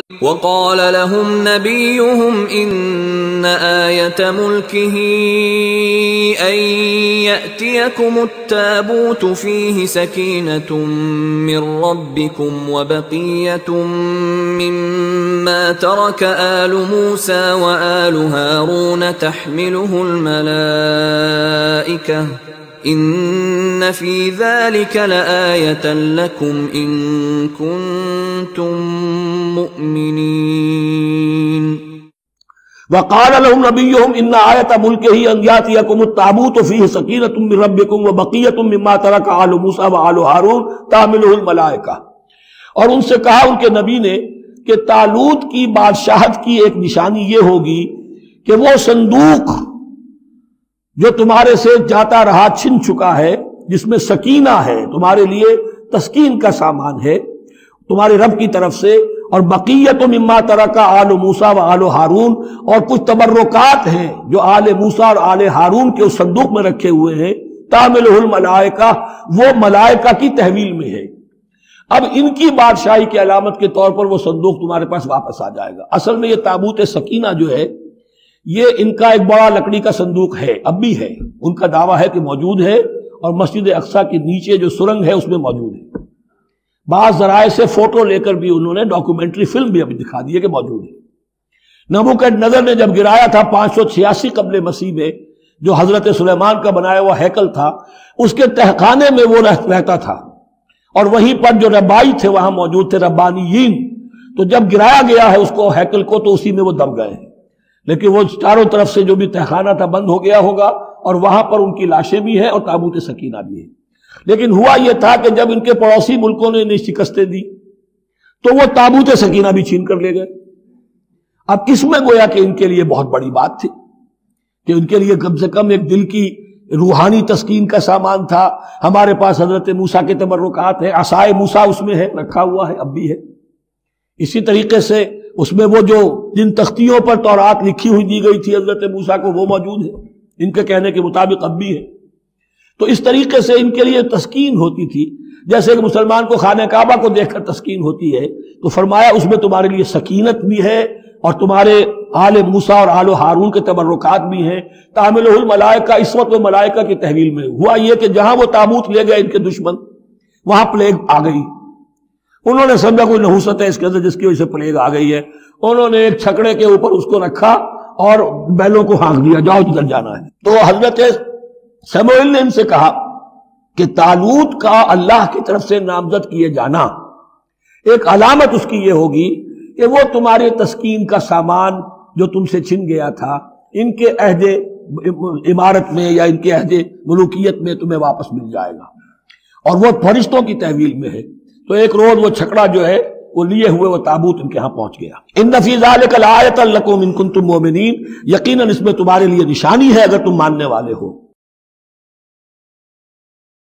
وقال لهم نبيهم إن آية ملكه أن يأتيكم التابوت فيه سكينة من ربكم وبقية مما ترك آل موسى وآل هارون تحمله الملائكة إن في ذلك لآية لكم إن كنتم مؤمنين. وقال لهم نبيهم إن آية ملكه أن يأتيكم التابوت فيه سكينة من ربكم وبقية مما ترك آل موسى وآل هارون تحمله الملائكة. اور ان سے کہا ان کے نبی نے کہ طالوت کی بادشاہت کی ایک نشانی یہ ہوگی کہ وہ صندوق جو تمہارے سے جاتا رہا چھن چکا ہے، جس میں سکینہ ہے، تمہارے لیے تسکین کا سامان ہے تمہارے رب کی طرف سے، اور بقیت مما ترک آل موسیٰ و آل ہارون، اور کچھ تبرکات ہیں جو آل موسیٰ اور آل ہارون کے اس صندوق میں رکھے ہوئے ہیں، تحملہ الملائکہ، وہ ملائکہ کی تحویل میں ہے۔ اب ان کی بادشاہی کی علامت کے طور پر وہ صندوق تمہارے پاس واپس آ جائے گا۔ اصل میں یہ تابوت سکینہ جو ہے یہ ان کا ایک بڑا لکڑی کا صندوق ہے، اب بھی ہے، ان کا دعویٰ ہے کہ موجود ہے، اور مسجد اقصیٰ کے نیچے جو سرنگ ہے اس میں موجود ہے۔ بعض ذرائع سے فوٹو لے کر بھی انہوں نے ڈاکومنٹری فلم بھی ابھی دکھا دی ہے کہ موجود ہے۔ نبوکدنضر نے جب گرایا تھا 586 قبل مسیح میں، جو حضرت سلیمان کا بنایا ہوا ہیکل تھا، اس کے تہخانے میں وہ رہتا تھا، اور وہیں پر جو ربائی تھے وہاں موجود تھے، ربانیین۔ تو جب گرایا گیا ہے اس کو، ہیکل کو، تو اسی میں وہ دب گئے ہیں، لیکن وہ چاروں طرف سے جو بھی تہخانہ تھا بند ہو گیا ہوگا، اور وہاں پر ان کی لاشیں بھی ہیں اور تابوت سکینہ بھی ہے۔ لیکن ہوا یہ تھا کہ جب ان کے پڑوسی ملکوں نے انہیں شکستیں دی تو وہ تابوت سکینہ بھی چھین کر لے گئے۔ اب اس میں گویا کہ ان کے لیے بہت بڑی بات تھی کہ ان کے لیے کم سے کم ایک دل کی روحانی تسکین کا سامان تھا۔ ہمارے پاس حضرت موسیٰ کے تبرکات ہیں، عصائے موسیٰ اس میں ہے، رکھا ہوا ہے، اب بھی ہے۔ اسی طریقے سے اس میں وہ جو جن تختیوں پر تورات لکھی ہوئی دی گئی تھی حضرت موسیٰ کو، وہ موجود ہے، ان کے کہنے کے مطابق اب بھی ہے۔ تو اس طریقے سے ان کے لیے تسکین ہوتی تھی، جیسے کہ مسلمان کو خانہ کعبہ کو دیکھ کر تسکین ہوتی ہے، تو فرمایا اس میں تمہارے لیے سکینت بھی ہے، اور تمہارے آل موسیٰ اور آل ہارون کے تبرکات بھی ہیں۔ تحملہ الملائکہ، اس وقت وہ ملائکہ کی تحویل میں ہوا یہ کہ جہاں وہ تابوت لے گئے ان کے دشمن، وہاں پلیگ آ گئی۔ انہوں نے سمجھا کوئی نحوست ہے اس کے اندر جس کی وجہ سے پلیگ آ گئی ہے، انہوں نے ایک چھکڑے کے اوپر اس کو رکھا اور بیلوں کو ہانک دیا، جاؤ جدھر جانا ہے۔ تو حضرت سموئیل نے ان سے کہا کہ طالوت کا اللہ کی طرف سے نامزد کیے جانا ایک علامت اس کی یہ ہوگی کہ وہ تمہارے تسکین کا سامان جو تم سے چھن گیا تھا، ان کے عہد عمارت میں یا ان کے عہد ملوکیت میں تمہیں واپس مل جائے گا، اور وہ فرشتوں کی تحویل میں ہے۔ تو ایک روز وہ چھکڑا جو ہے وہ لیے ہوئے وہ تابوت ان کے ہاں پہنچ گیا۔ ان فی ذلک لآیۃ لکم ان کنتم مؤمنین، یقیناً اس میں تمہارے لیے نشانی ہے اگر تم ماننے والے ہو۔